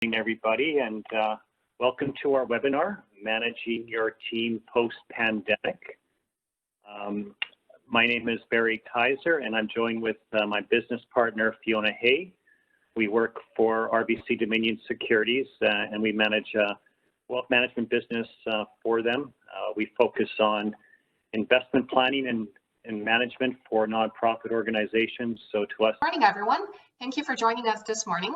Good morning, everybody, and welcome to our webinar, Managing Your Team Post-Pandemic. My name is Barry Kaiser, and I'm joined with my business partner, Fiona Hay. We work for RBC Dominion Securities, and we manage a wealth management business for them. We focus on investment planning and management for nonprofit organizations. So to us. Good morning, everyone. Thank you for joining us this morning.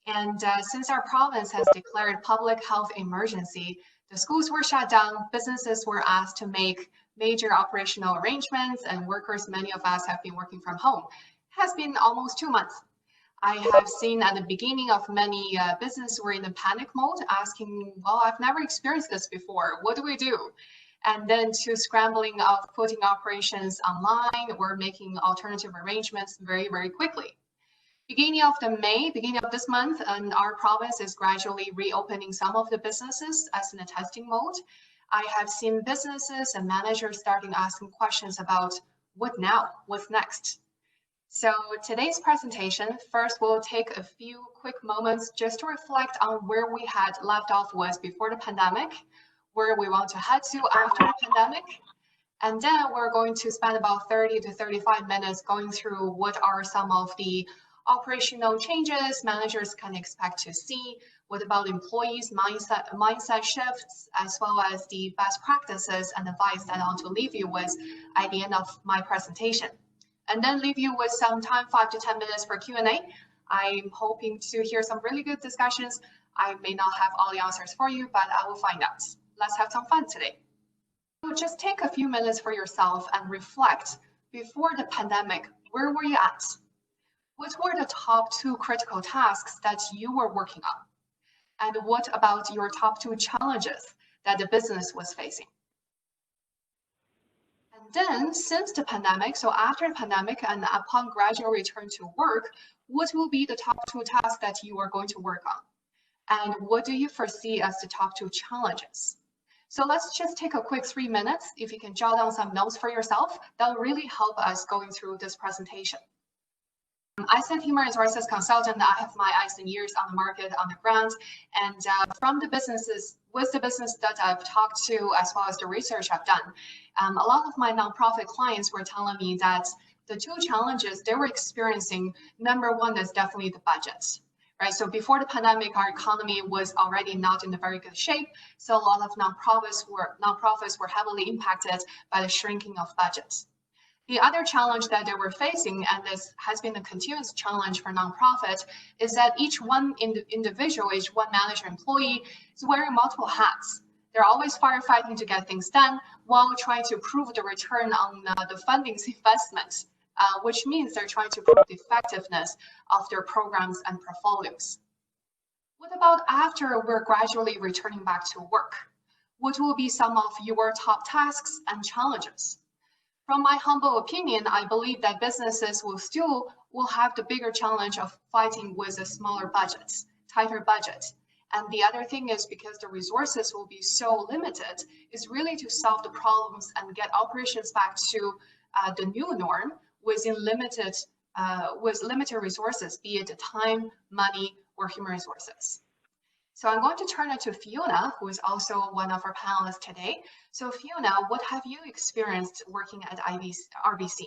And since our province has declared public health emergency, the schools were shut down, businesses were asked to make major operational arrangements, and workers, many of us have been working from home. It has been almost 2 months. I have seen at the beginning of many businesses were in a panic mode, asking, well, I've never experienced this before. What do we do? And then to scrambling of putting operations online or making alternative arrangements very, very quickly. Beginning of this month, and our province is gradually reopening some of the businesses as in a testing mode. I have seen businesses and managers starting asking questions about what now, what's next. So today's presentation, first we'll take a few quick moments just to reflect on where we had left off was before the pandemic, where we want to head to after the pandemic. And then we're going to spend about 30 to 35 minutes going through what are some of the operational changes managers can expect to see, what about employees' mindset shifts, as well as the best practices and advice that I want to leave you with at the end of my presentation. And then leave you with some time, 5 to 10 minutes for Q&A. I'm hoping to hear some really good discussions. I may not have all the answers for you, but I will find out. Let's have some fun today. So just take a few minutes for yourself and reflect. Before the pandemic, where were you at? What were the top 2 critical tasks that you were working on? And what about your top 2 challenges that the business was facing? And then since the pandemic, so after the pandemic and upon gradual return to work, what will be the top 2 tasks that you are going to work on? And what do you foresee as the top 2 challenges? So let's just take a quick 3 minutes. If you can jot down some notes for yourself, that will really help us going through this presentation. I am a human resources consultant. I have my eyes and ears on the market, on the ground, and from the businesses, with the business that I've talked to, as well as the research I've done, a lot of my nonprofit clients were telling me that the 2 challenges they were experiencing, number 1 is definitely the budget. Right, so before the pandemic, our economy was already not in a very good shape. So a lot of nonprofits were heavily impacted by the shrinking of budgets. The other challenge that they were facing, and this has been a continuous challenge for nonprofits, is that each one individual, each one manager employee is wearing multiple hats. They're always firefighting to get things done while trying to prove the return on the funding's investment, which means they're trying to prove the effectiveness of their programs and portfolios. What about after we're gradually returning back to work? What will be some of your top tasks and challenges? From my humble opinion, I believe that businesses will have the bigger challenge of fighting with a smaller budgets, tighter budget. And the other thing is because the resources will be so limited, is really to solve the problems and get operations back to the new norm within limited resources, be it time, money, or human resources. So I'm going to turn it to Fiona, who is also one of our panelists today. So Fiona, what have you experienced working at RBC?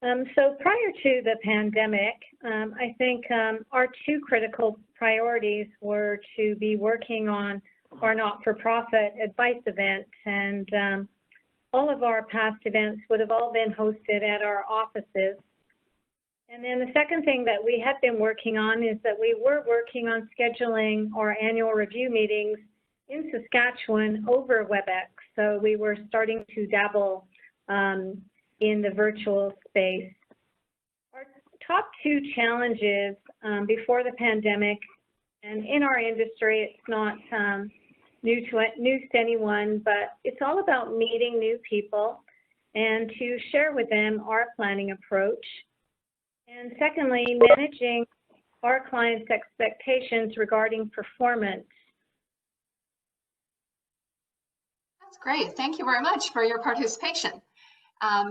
So prior to the pandemic, I think our 2 critical priorities were to be working on our not-for-profit advice event, and all of our past events would have all been hosted at our offices. And then the second thing that we had been working on is that we were working on scheduling our annual review meetings in Saskatchewan over WebEx. So we were starting to dabble in the virtual space. Our top 2 challenges before the pandemic, and in our industry, it's not news to anyone, but it's all about meeting new people and to share with them our planning approach. And secondly, managing our clients' expectations regarding performance. That's great. Thank you very much for your participation.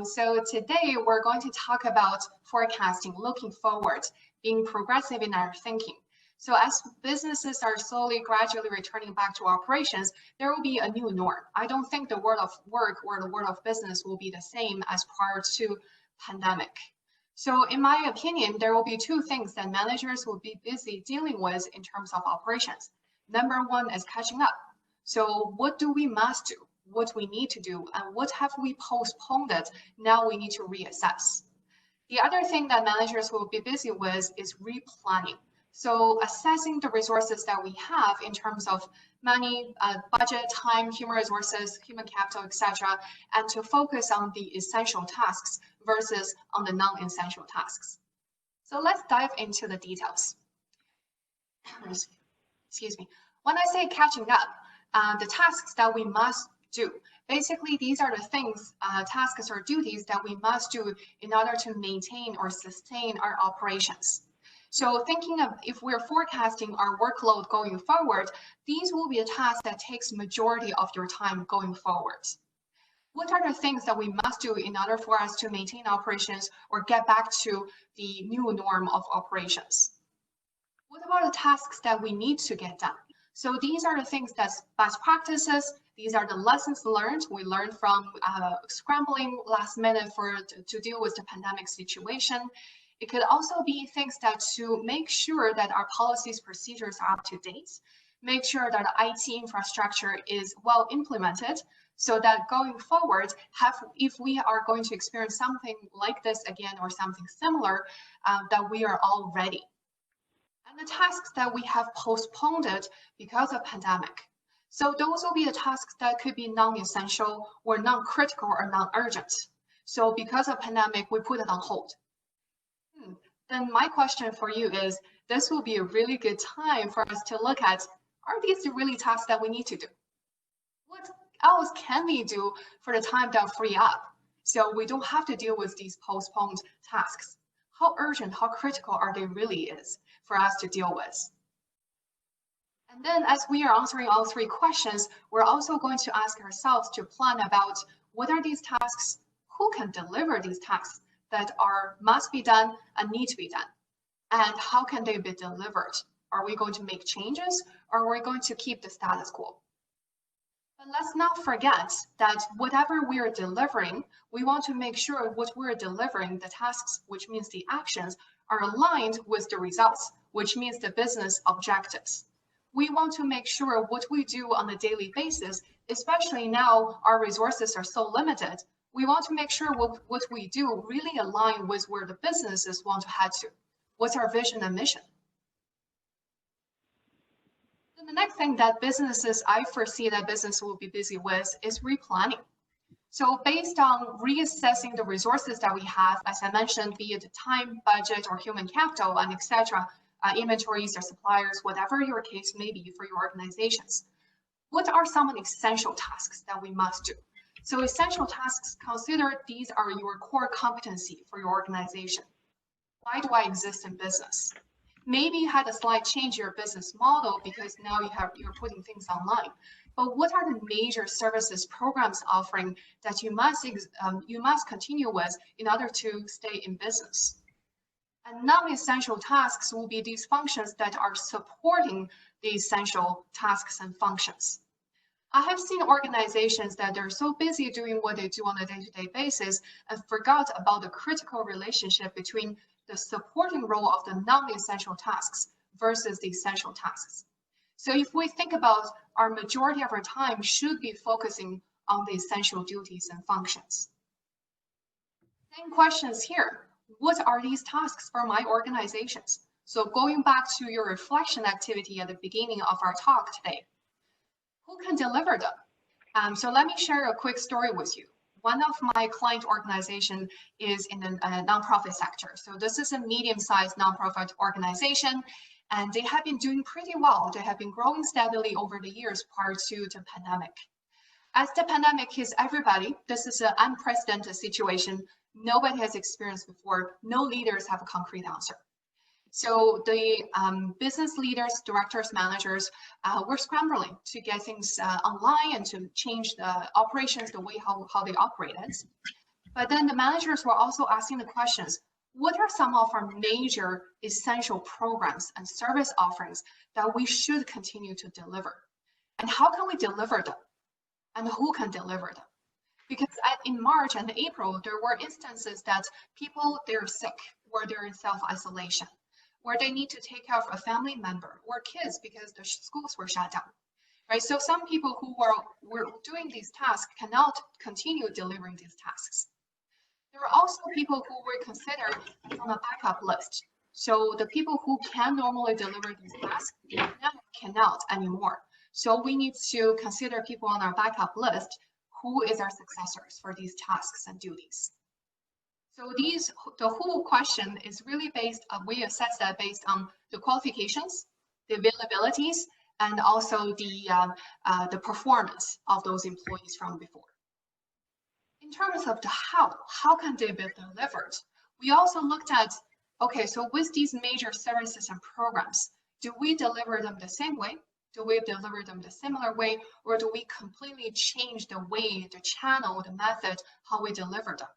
So today we're going to talk about forecasting, looking forward, being progressive in our thinking. So as businesses are slowly, gradually returning back to operations, there will be a new norm. I don't think the world of work or the world of business will be the same as prior to pandemic. So in my opinion, there will be two things that managers will be busy dealing with in terms of operations. Number one is catching up. So what do we must do? What we need to do, and what have we postponed it? Now we need to reassess. The other thing that managers will be busy with is replanning. So assessing the resources that we have in terms of money, budget, time, human resources, human capital, etc., and to focus on the essential tasks versus on the non-essential tasks. So let's dive into the details. Excuse me. When I say catching up, the tasks that we must do. Basically, these are the things, tasks or duties that we must do in order to maintain or sustain our operations. So thinking of if we're forecasting our workload going forward, these will be a task that takes majority of your time going forward. What are the things that we must do in order for us to maintain operations or get back to the new norm of operations? What about the tasks that we need to get done? So these are the things that's best practices. These are the lessons learned. We learned from scrambling last minute to deal with the pandemic situation. It could also be things that to make sure that our policies, procedures are up to date, make sure that the IT infrastructure is well implemented, so that going forward, if we are going to experience something like this again or something similar, that we are all ready. And the tasks that we have postponed it because of pandemic. So those will be the tasks that could be non-essential or non-critical or non-urgent. So because of pandemic, we put it on hold. Then my question for you is, this will be a really good time for us to look at, are these really tasks that we need to do? What else can we do for the time that free up? So we don't have to deal with these postponed tasks. How urgent, how critical are they really is for us to deal with? And then as we are answering all three questions, we're also going to ask ourselves to plan about what are these tasks, who can deliver these tasks that must be done and need to be done, and how can they be delivered? Are we going to make changes, or are we going to keep the status quo? But let's not forget that whatever we are delivering, we want to make sure what we're delivering, the tasks, which means the actions, are aligned with the results, which means the business objectives. We want to make sure what we do on a daily basis, especially now our resources are so limited, we want to make sure what we do really align with where the businesses want to head to. What's our vision and mission? Then the next thing that I foresee that business will be busy with is replanning. So based on reassessing the resources that we have, as I mentioned, be it time, budget, or human capital, and etc., inventories or suppliers, whatever your case may be for your organizations, what are some essential tasks that we must do? So essential tasks, consider these are your core competency for your organization. Why do I exist in business? Maybe you had a slight change in your business model because now you're putting things online. But what are the major services, programs offering that you must continue with in order to stay in business? And non-essential tasks will be these functions that are supporting the essential tasks and functions. I have seen organizations that they're so busy doing what they do on a day-to-day basis and forgot about the critical relationship between the supporting role of the non-essential tasks versus the essential tasks. So if we think about our majority of our time should be focusing on the essential duties and functions. Same questions here. What are these tasks for my organizations? So going back to your reflection activity at the beginning of our talk today, who can deliver them? So let me share a quick story with you. One of my client organization is in the nonprofit sector. So this is a medium-sized nonprofit organization, and they have been doing pretty well. They have been growing steadily over the years prior to the pandemic. As the pandemic hits everybody, this is an unprecedented situation. Nobody has experienced before. No leaders have a concrete answer. So the business leaders, directors, managers were scrambling to get things online and to change the operations, the way how they operated. But then the managers were also asking the questions, what are some of our major essential programs and service offerings that we should continue to deliver? And how can we deliver them? And who can deliver them? Because in March and April, there were instances that people, they're sick, or they're in self-isolation, where they need to take care of a family member or kids because the schools were shut down, right? So some people who were doing these tasks cannot continue delivering these tasks. There are also people who were considered on a backup list. So the people who can normally deliver these tasks now cannot anymore. So we need to consider people on our backup list who is our successors for these tasks and duties. So the whole question is really based on, we assess that based on the qualifications, the availabilities, and also the performance of those employees from before. In terms of the how can they be delivered? We also looked at, okay, so with these major services and programs, do we deliver them the same way? Do we deliver them the similar way? Or do we completely change the way, the channel, the method, how we deliver them?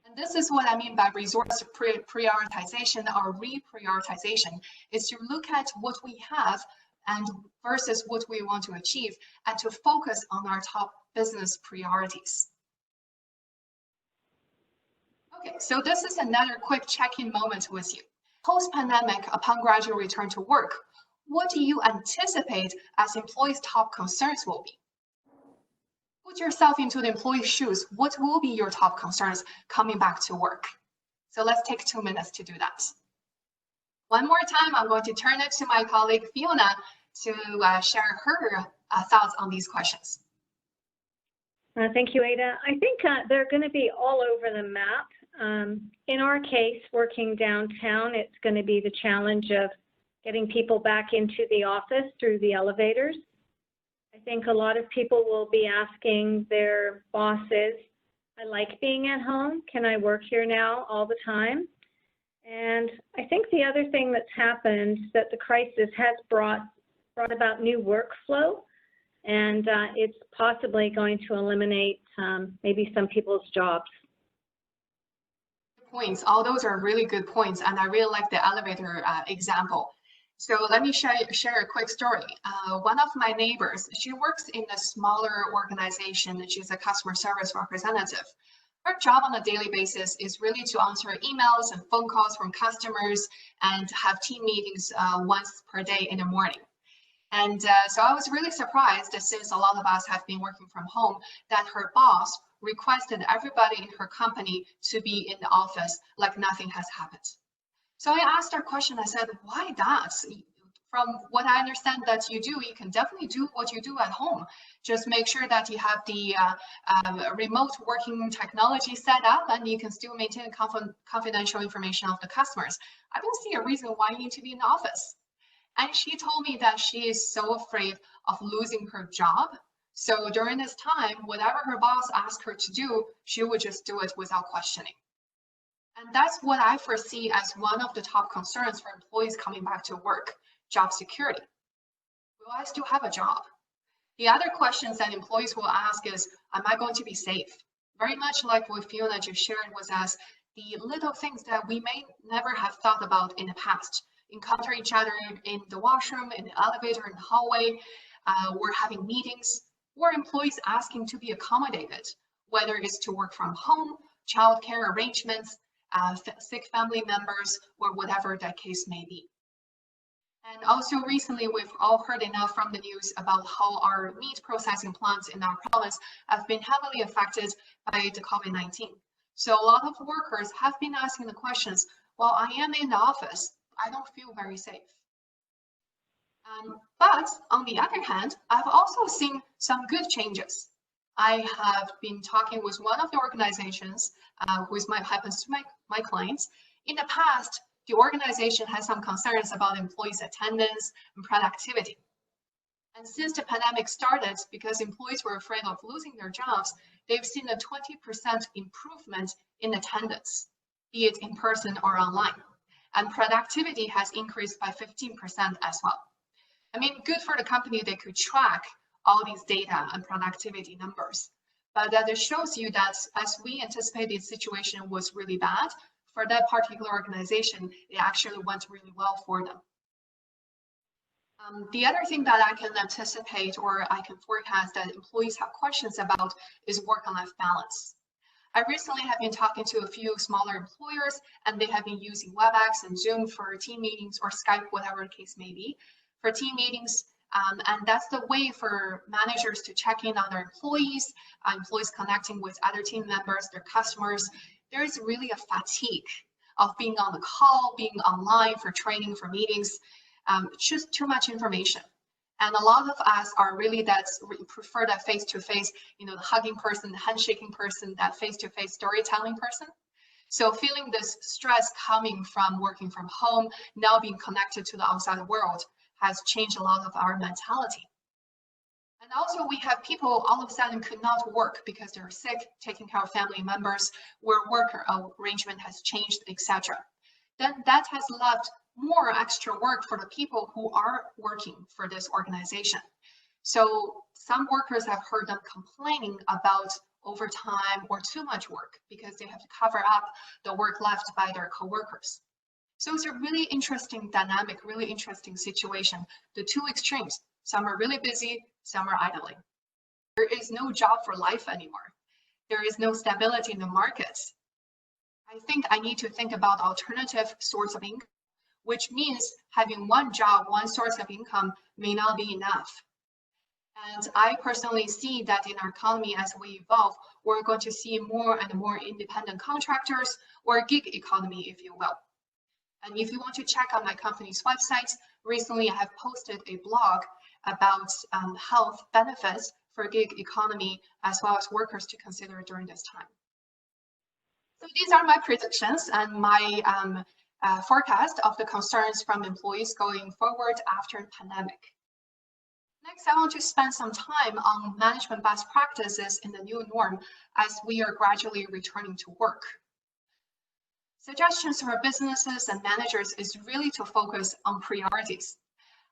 And this is what I mean by resource prioritization or reprioritization, is to look at what we have and versus what we want to achieve, and to focus on our top business priorities. Okay, so this is another quick check-in moment with you. Post-pandemic, upon gradual return to work, what do you anticipate as employees' top concerns will be? Put yourself into the employee's shoes. What will be your top concerns coming back to work? So let's take 2 minutes to do that. One more time, I'm going to turn it to my colleague Fiona to share her thoughts on these questions. Thank you, Ada. I think they're going to be all over the map. In our case, working downtown, it's going to be the challenge of getting people back into the office through the elevators. I think a lot of people will be asking their bosses, I like being at home. Can I work here now all the time? And I think the other thing that's happened that the crisis has brought about new workflow, and it's possibly going to eliminate maybe some people's jobs. Points. All those are really good points, and I really like the elevator example. So let me share a quick story. One of my neighbors, she works in a smaller organization, and she's a customer service representative. Her job on a daily basis is really to answer emails and phone calls from customers and have team meetings once per day in the morning. And so I was really surprised that since a lot of us have been working from home, that her boss requested everybody in her company to be in the office like nothing has happened. So I asked her a question. I said, why that? From what I understand that you do, you can definitely do what you do at home. Just make sure that you have the remote working technology set up, and you can still maintain confidential information of the customers. I don't see a reason why you need to be in the office. And she told me that she is so afraid of losing her job. So during this time, whatever her boss asked her to do, she would just do it without questioning. And that's what I foresee as one of the top concerns for employees coming back to work, job security. Will I still have a job? The other questions that employees will ask is, am I going to be safe? Very much like what Fiona just shared with us, the little things that we may never have thought about in the past. Encounter each other in the washroom, in the elevator, in the hallway, we're having meetings, or employees asking to be accommodated, whether it's to work from home, childcare arrangements, sick family members, or whatever that case may be. And also recently, we've all heard enough from the news about how our meat processing plants in our province have been heavily affected by the COVID-19. So a lot of workers have been asking the questions, well, I am in the office, I don't feel very safe. But on the other hand, I've also seen some good changes. I have been talking with one of the organizations who happens to my clients. In the past, the organization has some concerns about employees' attendance and productivity. And since the pandemic started, because employees were afraid of losing their jobs, they've seen a 20% improvement in attendance, be it in person or online. And productivity has increased by 15% as well. I mean, good for the company, they could track all these data and productivity numbers. But that it shows you that as we anticipated, the situation was really bad for that particular organization, it actually went really well for them. The other thing that I can anticipate or I can forecast that employees have questions about is work and life balance. I recently have been talking to a few smaller employers, and they have been using WebEx and Zoom for team meetings or Skype, whatever the case may be, for team meetings. And that's the way for managers to check in on their employees, employees connecting with other team members, their customers. There is really a fatigue of being on the call, being online for training, for meetings. It's just too much information. And a lot of us are really prefer that face-to-face, the hugging person, the handshaking person, that face-to-face storytelling person. So feeling this stress coming from working from home, now being connected to the outside world, has changed a lot of our mentality. And also we have people all of a sudden could not work because they're sick, taking care of family members, where work arrangement has changed, etc. Then that has left more extra work for the people who are working for this organization. So some workers have heard them complaining about overtime or too much work because they have to cover up the work left by their coworkers. So it's a really interesting dynamic, really interesting situation. The two extremes, some are really busy, some are idling. There is no job for life anymore. There is no stability in the markets. I think I need to think about alternative source of income, which means having one job, one source of income may not be enough. And I personally see that in our economy, as we evolve, we're going to see more and more independent contractors or gig economy, if you will. And if you want to check out my company's website, recently I have posted a blog about health benefits for gig economy, as well as workers to consider during this time. So these are my predictions and my forecast of the concerns from employees going forward after the pandemic. Next, I want to spend some time on management best practices in the new norm as we are gradually returning to work. Suggestions for businesses and managers is really to focus on priorities.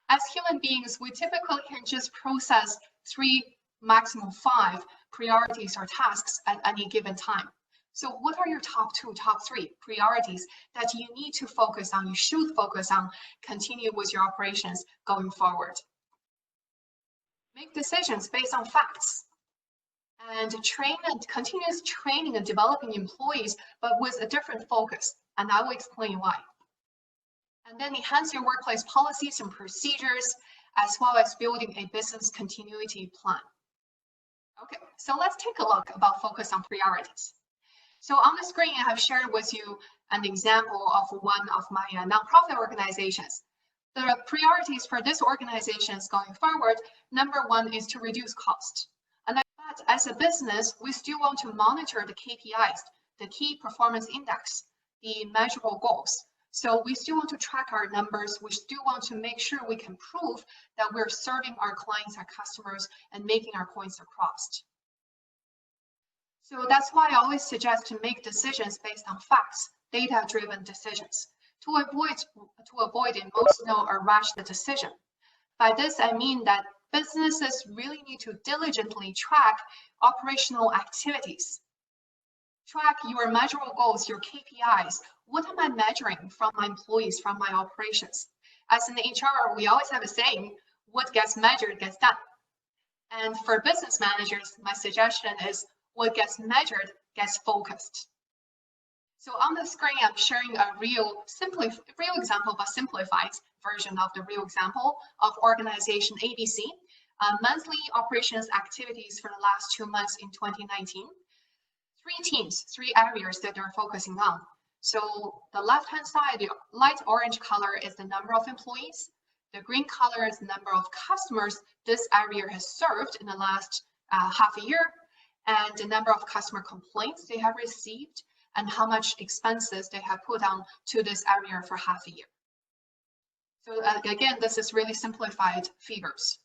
As human beings, we typically can just process 3, maximum 5 priorities or tasks at any given time. So what are your top 2, top 3 priorities that you need to focus on, you should focus on, continue with your operations going forward? Make decisions based on facts. And continuous training and developing employees, but with a different focus. And I will explain why. And then enhance your workplace policies and procedures, as well as building a business continuity plan. Okay, so let's take a look about focus on priorities. So on the screen, I have shared with you an example of one of my nonprofit organizations. The priorities for this organization is going forward. Number 1 is to reduce cost. But as a business, we still want to monitor the KPIs, the key performance index, the measurable goals. So we still want to track our numbers. We still want to make sure we can prove that we're serving our clients, our customers, and making our points across. So that's why I always suggest to make decisions based on facts, data-driven decisions, to avoid emotional or rash decision. By this, I mean that businesses really need to diligently track operational activities. Track your measurable goals, your KPIs. What am I measuring from my employees, from my operations? As in the HR, we always have a saying, what gets measured gets done. And for business managers, my suggestion is what gets measured gets focused. So on the screen, I'm sharing a real example, but simplified version of the real example of organization ABC. Monthly operations activities for the last 2 months in 2019. 3 teams, 3 areas that they're focusing on. So the left-hand side, the light orange color is the number of employees. The green color is the number of customers this area has served in the last half a year, and the number of customer complaints they have received, and how much expenses they have put on to this area for half a year. So again, this is really simplified figures.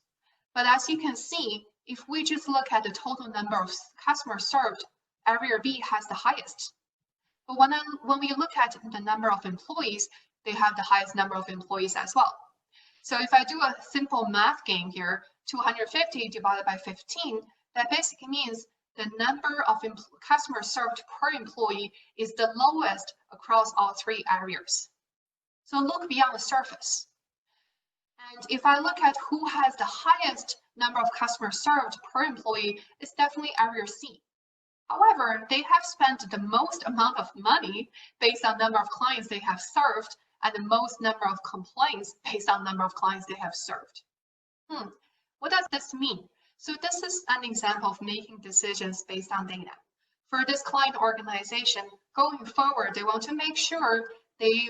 But as you can see, if we just look at the total number of customers served, area B has the highest. But when we look at the number of employees, they have the highest number of employees as well. So if I do a simple math game here, 250 divided by 15, that basically means the number of customers served per employee is the lowest across all three areas. So look beyond the surface. And if I look at who has the highest number of customers served per employee, it's definitely area C. However, they have spent the most amount of money based on number of clients they have served and the most number of complaints based on number of clients they have served. What does this mean? So this is an example of making decisions based on data. For this client organization, going forward, they want to make sure they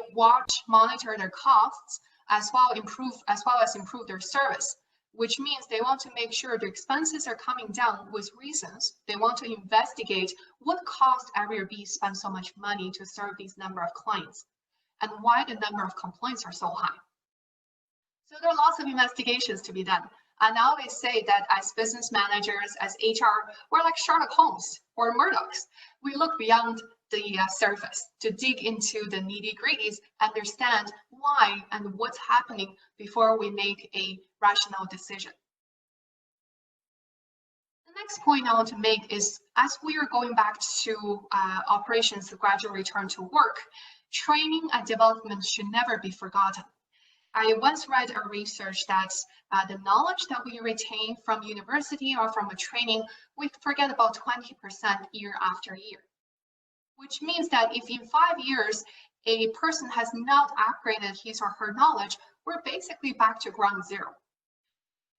monitor their costs as well as improve their service, which means they want to make sure their expenses are coming down with reasons. They want to investigate what caused area B spend so much money to serve these number of clients and why the number of complaints are so high. So there are lots of investigations to be done. And I always say that as business managers, as HR, we're like Sherlock Holmes or Murdochs. We look beyond the surface to dig into the nitty-gritties, understand why and what's happening before we make a rational decision. The next point I want to make is, as we are going back to operations, the gradual return to work, training and development should never be forgotten. I once read a research that the knowledge that we retain from university or from a training, we forget about 20% year after year. Which means that if in 5 years, a person has not upgraded his or her knowledge, we're basically back to ground zero.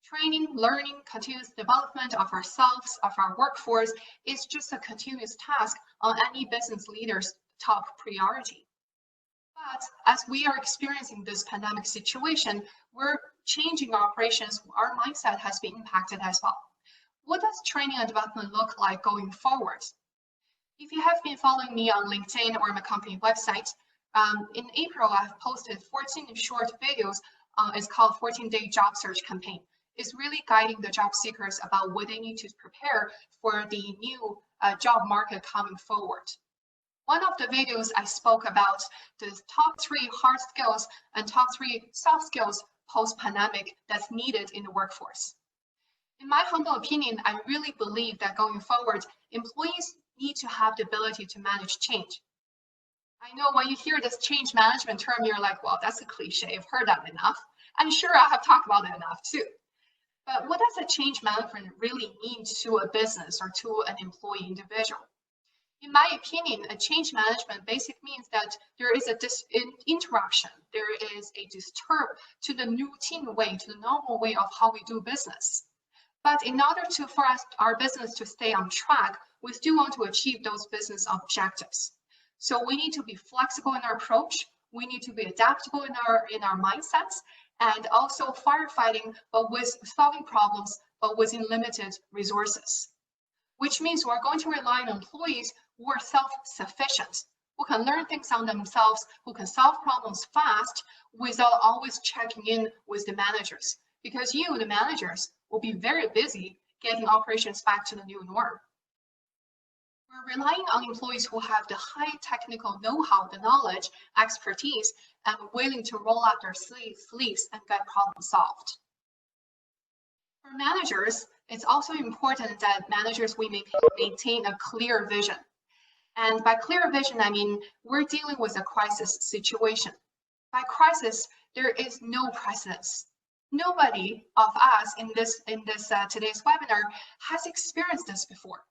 Training, learning, continuous development of ourselves, of our workforce is just a continuous task on any business leader's top priority. But as we are experiencing this pandemic situation, we're changing our operations. Our mindset has been impacted as well. What does training and development look like going forward? If you have been following me on LinkedIn or my company website, in April, I've posted 14 short videos. It's called 14-Day Job Search Campaign. It's really guiding the job seekers about what they need to prepare for the new job market coming forward. One of the videos I spoke about the top 3 hard skills and top 3 soft skills post-pandemic that's needed in the workforce. In my humble opinion, I really believe that going forward, employees need to have the ability to manage change. I know when you hear this change management term, you're like, well, that's a cliche. I've heard that enough. And sure, I have talked about it enough too. But what does a change management really mean to a business or to an employee individual? In my opinion, a change management basically means that there is an interruption. There is a disturb to the routine way, to the normal way of how we do business. But in order for our business to stay on track, we still want to achieve those business objectives. So we need to be flexible in our approach. We need to be adaptable in our mindsets, and also firefighting, but with solving problems, but within limited resources. Which means we're going to rely on employees who are self-sufficient, who can learn things on themselves, who can solve problems fast without always checking in with the managers. Because you, the managers, will be very busy getting operations back to the new norm. We're relying on employees who have the high technical know-how, the knowledge, expertise, and willing to roll out their sleeves and get problems solved. For managers, it's also important that managers maintain a clear vision. And by clear vision, I mean we're dealing with a crisis situation. By crisis, there is no precedence. Nobody of us in this today's webinar has experienced this before.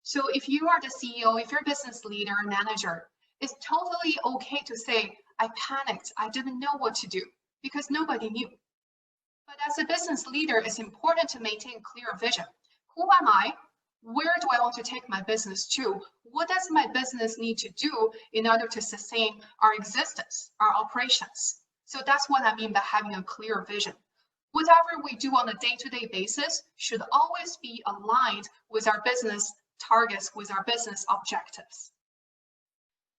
So if you are the CEO, if you're a business leader, manager, it's totally okay to say, I panicked, I didn't know what to do, because nobody knew. But as a business leader, it's important to maintain clear vision. Who am I? Where do I want to take my business to? What does my business need to do in order to sustain our existence, our operations? So that's what I mean by having a clear vision. Whatever we do on a day-to-day basis should always be aligned with our business targets, with our business objectives.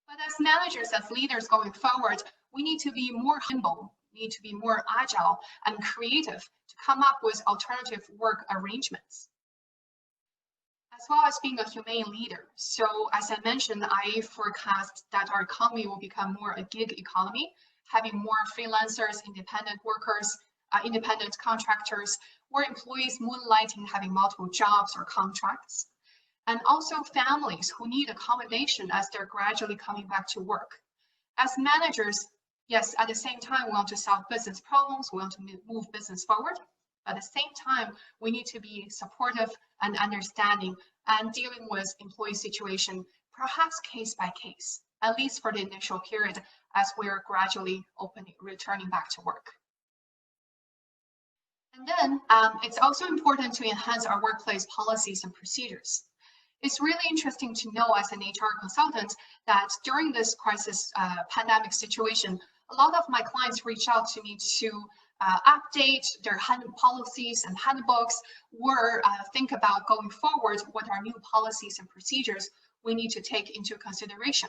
But as managers, as leaders going forward, we need to be more humble, need to be more agile and creative to come up with alternative work arrangements, as well as being a humane leader. So as I mentioned, I forecast that our economy will become more a gig economy, having more freelancers, independent workers, independent contractors, or employees moonlighting, having multiple jobs or contracts. and also families who need accommodation as they're gradually coming back to work. As managers, yes, at the same time, we want to solve business problems, we want to move business forward. At the same time, we need to be supportive and understanding and dealing with employee situation, perhaps case by case, at least for the initial period as we're gradually returning back to work. And then it's also important to enhance our workplace policies and procedures. It's really interesting to know as an HR consultant that during this crisis pandemic situation, a lot of my clients reach out to me to update their policies and handbooks, or think about going forward what are new policies and procedures we need to take into consideration.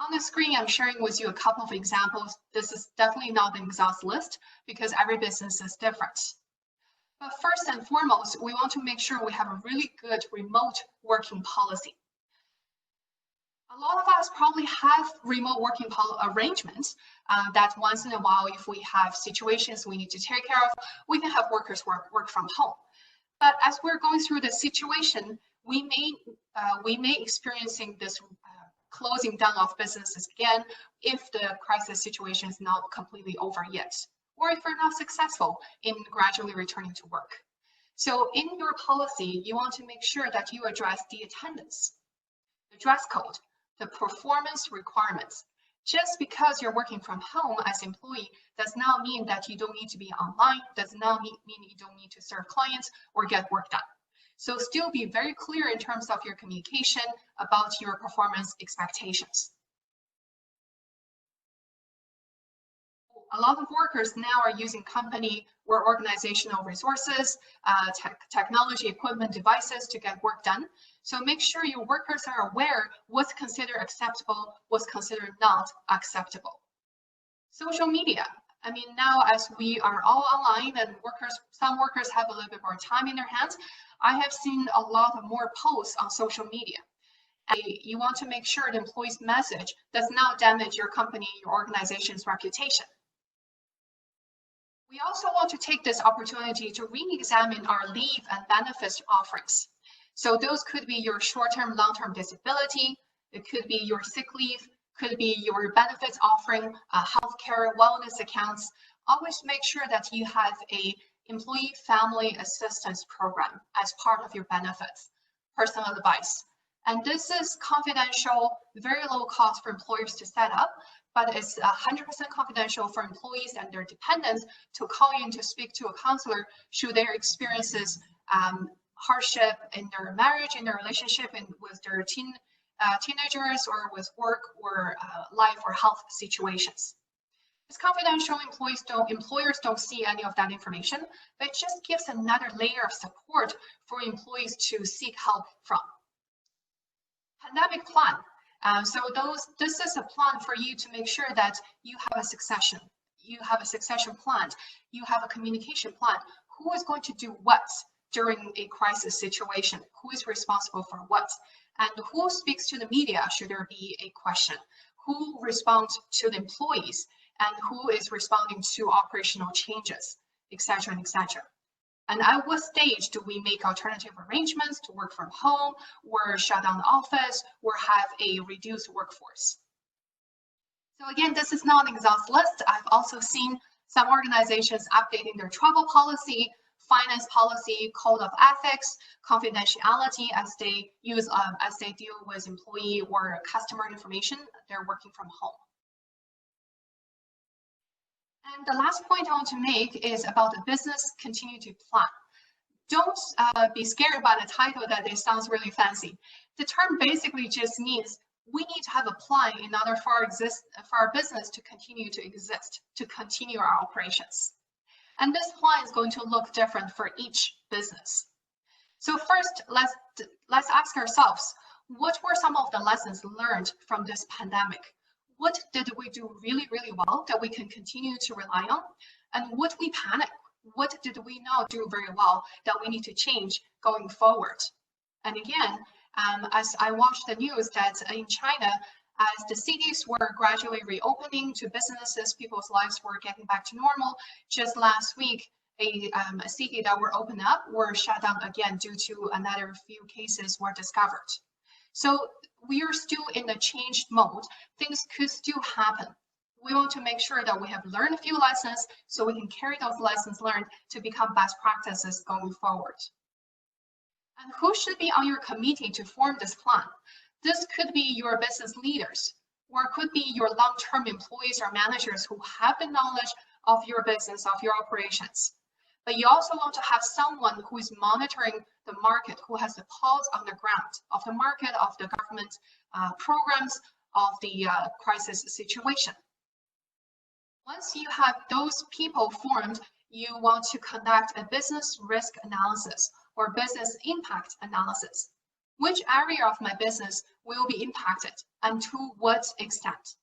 On the screen, I'm sharing with you a couple of examples. This is definitely not an exhaust list because every business is different. But first and foremost, we want to make sure we have a really good remote working policy. A lot of us probably have remote working arrangements that once in a while, if we have situations we need to take care of, we can have workers work from home. But as we're going through the situation, we may experiencing this closing down of businesses again if the crisis situation is not completely over yet, or if we're not successful in gradually returning to work. So in your policy, you want to make sure that you address the attendance, the dress code, the performance requirements. Just because you're working from home as an employee does not mean that you don't need to be online, does not mean you don't need to serve clients or get work done. So still be very clear in terms of your communication about your performance expectations. A lot of workers now are using company or organizational resources, technology, equipment, devices to get work done. So make sure your workers are aware what's considered acceptable, what's considered not acceptable. Social media. I mean, now as we are all online and some workers have a little bit more time in their hands, I have seen a lot of more posts on social media. And you want to make sure the employee's message does not damage your company, your organization's reputation. We also want to take this opportunity to re-examine our leave and benefits offerings. So those could be your short-term, long-term disability, it could be your sick leave, could be your benefits offering, healthcare, wellness accounts. Always make sure that you have a employee family assistance program as part of your benefits, personal advice. And this is confidential, very low cost for employers to set up, but it's 100% confidential for employees and their dependents to call in to speak to a counselor should their experiences hardship in their marriage, in their relationship, and with their teenagers, or with work or life or health situations. It's confidential. Employers don't see any of that information, but it just gives another layer of support for employees to seek help from. Pandemic plan. This is a plan for you to make sure that you have a succession. You have a succession plan. You have a communication plan. Who is going to do what during a crisis situation? Who is responsible for what? And who speaks to the media should there be a question? Who responds to the employees? And who is responding to operational changes, etc., etc. And at what stage do we make alternative arrangements to work from home, or shut down the office, or have a reduced workforce? So again, this is not an exhaust list. I've also seen some organizations updating their travel policy, finance policy, code of ethics, confidentiality as they deal with employee or customer information. They're working from home. And the last point I want to make is about the business continuity plan. Don't be scared by the title that it sounds really fancy. The term basically just means we need to have a plan in order for our business to continue to exist, to continue our operations. And this plan is going to look different for each business. So first, let's ask ourselves, what were some of the lessons learned from this pandemic? What did we do really, really well that we can continue to rely on? And what we panic? What did we not do very well that we need to change going forward? And again, as I watched the news that in China, as the cities were gradually reopening to businesses, people's lives were getting back to normal. Just last week, a city that were opened up were shut down again due to another few cases were discovered. So we are still in the changed mode. Things could still happen. We want to make sure that we have learned a few lessons so we can carry those lessons learned to become best practices going forward. And who should be on your committee to form this plan? This could be your business leaders, or it could be your long-term employees or managers who have the knowledge of your business, of your operations. But you also want to have someone who is monitoring the market, who has the pulse on the ground of the market, of the government programs, of the crisis situation. Once you have those people formed, you want to conduct a business risk analysis or business impact analysis. Which area of my business will be impacted and to what extent?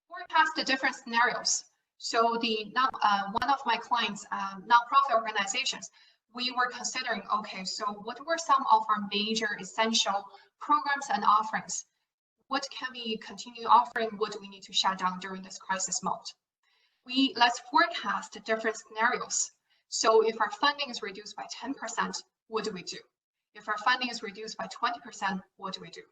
Forecast the different scenarios. So one of my clients, nonprofit organizations, we were considering, okay, so what were some of our major essential programs and offerings? What can we continue offering? What do we need to shut down during this crisis mode? Let's forecast the different scenarios. So if our funding is reduced by 10%, what do we do? If our funding is reduced by 20%, what do we do?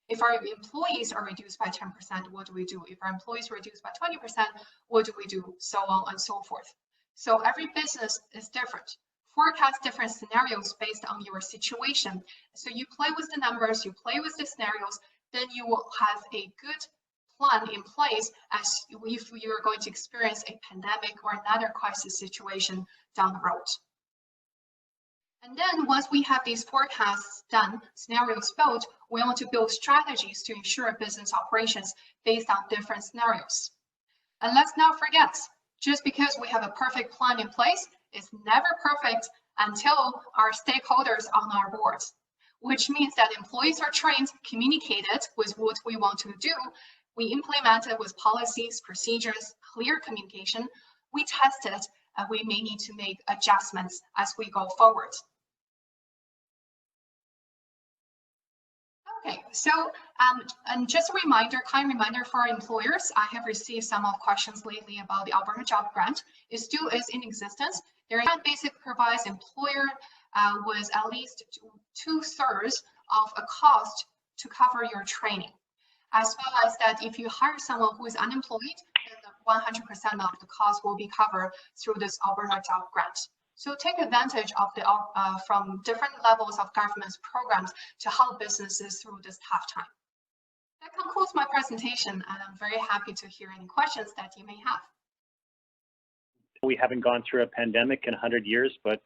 If our employees are reduced by 10%, what do we do? If our employees are reduced by 20%, what do we do? So on and so forth. So every business is different. Forecast different scenarios based on your situation. So you play with the numbers, you play with the scenarios, then you will have a good plan in place as if you're going to experience a pandemic or another crisis situation down the road. And then once we have these forecasts done, scenarios built, we want to build strategies to ensure business operations based on different scenarios. And let's not forget, just because we have a perfect plan in place, it's never perfect until our stakeholders on our boards, which means that employees are trained, communicated with what we want to do. We implement it with policies, procedures, clear communication. We test it, and we may need to make adjustments as we go forward. Okay, so and just a reminder, kind reminder for our employers, I have received some of questions lately about the Alberta Job Grant. It still is in existence. Their grant basically provides employer with at least 2/3 of a cost to cover your training, as well as that if you hire someone who is unemployed, then 100% of the cost will be covered through this Alberta Job Grant. So take advantage of the from different levels of government's programs to help businesses through this tough time. That concludes my presentation, and I'm very happy to hear any questions that you may have. We haven't gone through a pandemic in 100 years, but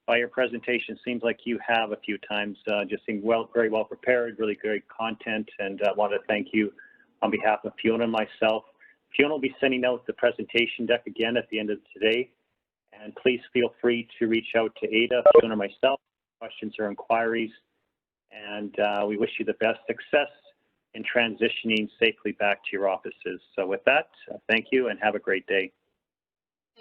by your presentation, seems like you have a few times. Just seemed very well prepared, really great content, and I want to thank you on behalf of Fiona and myself. Fiona will be sending out the presentation deck again at the end of today. And please feel free to reach out to Ada, Fiona, or myself, questions or inquiries. And we wish you the best success in transitioning safely back to your offices. So with that, thank you and have a great day.